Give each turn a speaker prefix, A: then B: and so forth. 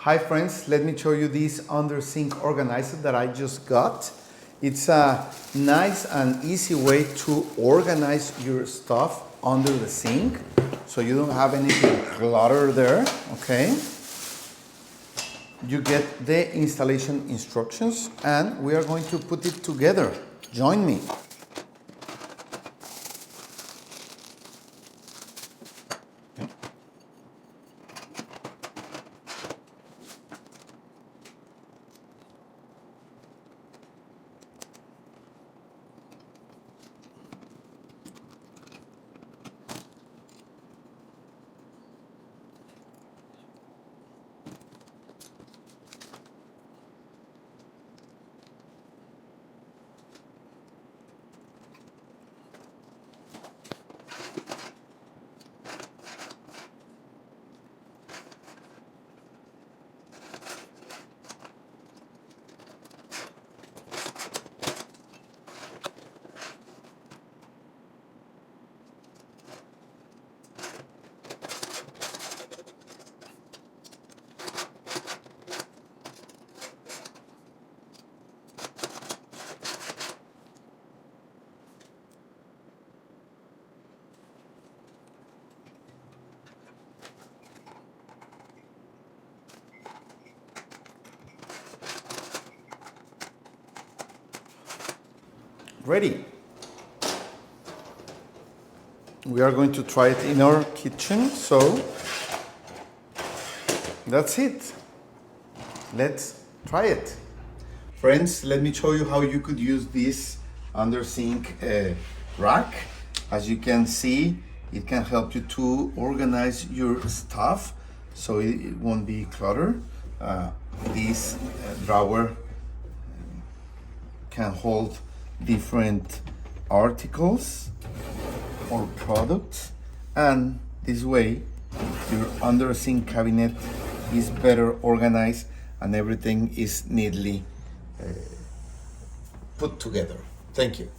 A: Hi friends, let me show you this under sink organizer that I just got. It's a nice and easy way to organize your stuff under the sink so you don't have anything cluttered there, okay? You get the installation instructions and we are going to put it together. Join me. Ready. We are going to try it in our kitchen, so that's it. Let's try it. Friends, let me show you how you could use this under sink rack. As you can see, it can help you to organize your stuff so it won't be cluttered. This drawer can hold different articles or products, and this way your under sink cabinet is better organized and everything is neatly put together. Thank you.